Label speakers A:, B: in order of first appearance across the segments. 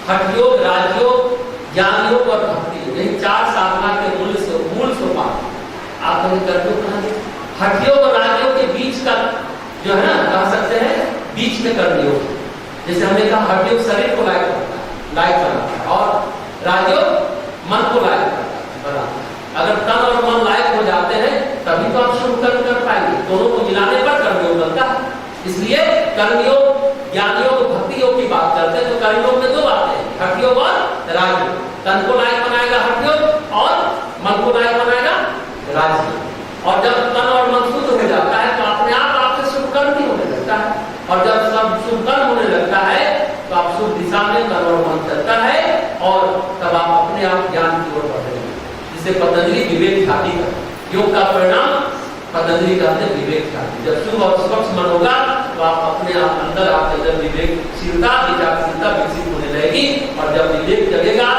A: हठ योग, राजयोग, ज्ञान योग और भक्ति योग, यही 4 साधना के मूल सोपान। आप कभी कर्मयोग कहा, हठ योग और राजयोग के बीच का जो है ना, कह सकते हैं बीच में कर्मयोग। जैसे हमने कहा हठ योग शरीर को लायक बनाता है और राजयोग मन को लायक बनाता है। अगर तन और मन लायक हो जाते हैं तभी तो आप शुभ कर्म कर पाएंगे। दोनों को मिलाने पर कर्मयोग बनता है। इसलिए कर्मयोग, ज्ञान योग, भक्ति योग की बात करते हैं तो कर्मयोग में 2 बातें हैं, हठ योग और राजयोग। तन को लायक बनाएगा हठ योग और मन को लायक बनाएगा राजयोग। और जब तन और मन शुद्ध हो जाता है तो अपने आप आपसे शुभ कर्म भी होने लगता है। और जब सब शुभ कर्म होने लगता है तो आप शुभ दिशा में तन और मन चलता है और तब आप अपने आप ज्ञान की ओर बढ़ेंगे। जिसे पतंजलि विवेक ख्याति का योग का परिणाम पतंजलि कहते हैं विवेक ख्याति। जब शुभ और स्वच्छ मन होगा तो आप अपने आप अंदर आपके अंदर विवेकशीलता, विचारशीलता विकसित होने लगेगी। और जब विवेक जगेगा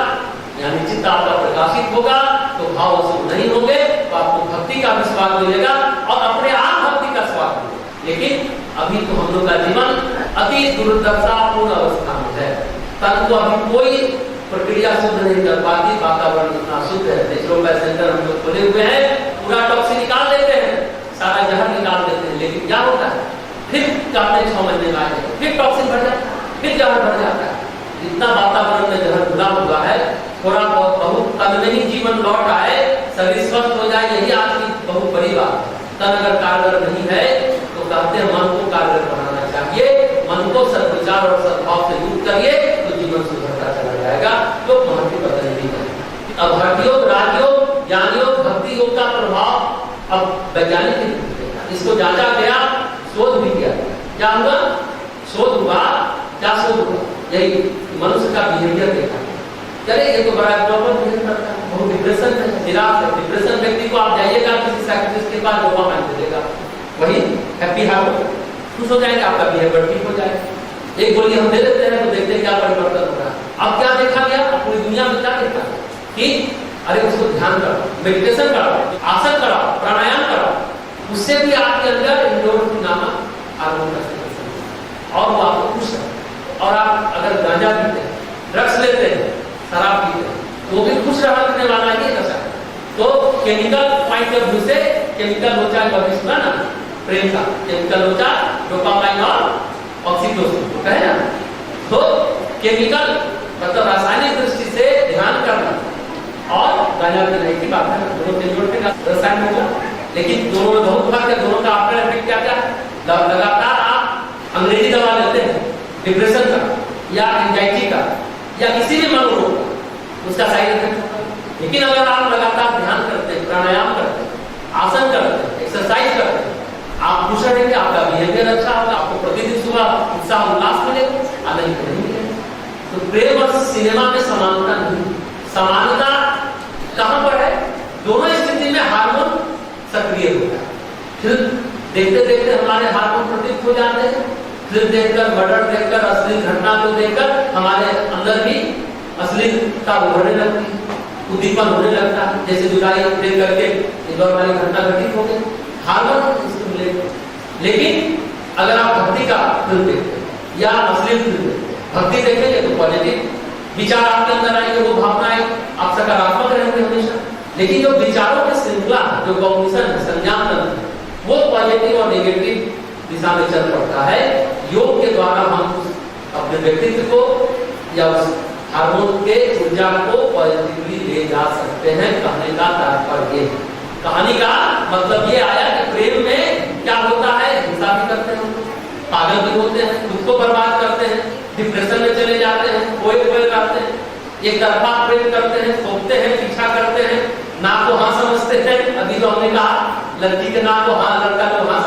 A: यानी चित्त आपका प्रकाशित होगा तो भाव शुभ नहीं होंगे तो आपको भक्ति का विश्वास मिलेगा और अपने आप भक्ति का स्वाद मिलेगा। लेकिन अभी तो हम लोग का जीवन अति दुर्दशापूर्ण अवस्था में है। तन को अभी कोई प्रक्रिया शुद्ध नहीं कर पाती, वातावरण इतना शुद्ध है, नेचुरोपैथ सेंटर हम लोग खोले हुए हैं, पूरा टॉक्सिन निकाल देते हैं, सारा जहर निकाल देते हैं। लेकिन क्या होता है, फिर कहते 6 महीने में आए फिर टॉक्सिन बढ़ जाता है, फिर जहर बढ़ जाता है। इतना वातावरण में जहर घुला हुआ है, थोड़ा बहुत तन में ही जीवन लौट आए, शरीर स्वस्थ हो जाए, यही आज की बहुत बड़ी बात है। तन अगर कारगर नहीं है तो कहते हैं मन को कारगर बनाना चाहिए, मन को सद्विचार और सद्भाव से युक्त करिए तो जीवन सुधरता चला जाएगा। तो महत्व पतंजलि है। अब हठ योग, राजयोग, ज्ञान योग, भक्ति योग का प्रभाव अब वैज्ञानिक इसको जांचा गया, शोध भी किया। क्या हुआ, शोध हुआ, क्या शोध हुआ, यही मनुष्य का बिहेवियर देखा। चले ये तो बड़ा प्रॉपर बिहेव करता है, बहुत डिप्रेशन है, निराश है। डिप्रेशन व्यक्ति को आप जाइएगा किसी साइकियाट्रिस्ट के पास, डोपामाइन मिलेगा, वही हैप्पी हार्मोन, खुश हो जाएगा, आपका बिहेवियर ठीक हो जाएगा। एक गोली हम दे देते हैं तो देखते हैं क्या परिवर्तन हो रहा है। अब क्या देखा गया, पूरी दुनिया में क्या देखा कि अरे उसको ध्यान करो, मेडिटेशन करो, आसन करो, प्राणायाम करो, उससे भी आपके अंदर एंडोर्फिन नामक हार्मोन का सेक्रेशन होगा और वो आपको खुश है। और आप अगर गांजा पीते हैं, ड्रग्स लेते हैं, शराब पीते हैं तो भी खुश रहने वाला ही नशा है। तो केमिकल पॉइंट ऑफ व्यू से केमिकल लोचा कभी सुना ना, प्रेम का केमिकल लोचा, डोपामाइन और ऑक्सीटोसिन तो कहे ना। तो केमिकल मतलब रासायनिक दृष्टि से ध्यान करना और गांजा पीने की बात है, दोनों के जोड़ के रसायन होगा। लेकिन दोनों में बहुत फर्क है। दोनों का आफ्टर इफेक्ट क्या क्या है, लगातार आप अंग्रेजी दवा लेते हैं डिप्रेशन का या एंजाइटी का या किसी भी मनोरोग का, उसका साइड इफेक्ट होगा। लेकिन अगर आप लगातार ध्यान करते हैं, प्राणायाम करते हैं, आसन करते हैं, एक्सरसाइज करते हैं, आप खुश रहेंगे, आपका बिहेवियर अच्छा होगा, आपको प्रतिदिन सुबह उत्साह उल्लास मिलेगा, आनंद नहीं मिलेगा। तो प्रेम और सिनेमा में समानता नहीं, समानता कहां पर है, दोनों स्थिति में हार्मोन सक्रिय होता है। फिर देखते देखते हमारे हार्मोन प्रतीत हो जाते हैं, फिर देखकर मर्डर देखकर अश्लील घटना को देखकर हमारे अंदर भी अश्लीलता उभरने लगती है, उद्दीपन होने लगता है। जैसे जुलाई देख करके इंदौर वाली घटना घटित हो गई, हार्मोन स्टिमुलेट। लेकिन अगर आप भक्ति का फिल्म देखते हैं या अश्लील फिल्म देखते हैं, भक्ति देखेंगे तो पॉजिटिव विचार आपके अंदर आएंगे, वो भावनाएं आप सकारात्मक रहेंगे हमेशा। लेकिन जो विचारों की श्रृंखला, जो कॉग्निशन है, संज्ञान तंत्र, वो पॉजिटिव और नेगेटिव दिशा में चल पड़ता है। योग के द्वारा हम अपने व्यक्तित्व को या उस हार्मोन के ऊर्जा को पॉजिटिवली ले जा सकते हैं। कहने का तात्पर्य ये, कहानी का मतलब ये आया कि प्रेम में क्या होता है, हिंसा भी करते हैं, पागल भी होते हैं, खुद को बर्बाद करते हैं, डिप्रेशन में चले जाते हैं, खोए करते हैं, एक तरफा प्रेम करते हैं, थोपते हैं, पीछा करते हैं, नाक को हाँ समझते हैं। अभी जो हमने कहा लड़की के नाक को हाँ, लड़का को हाँ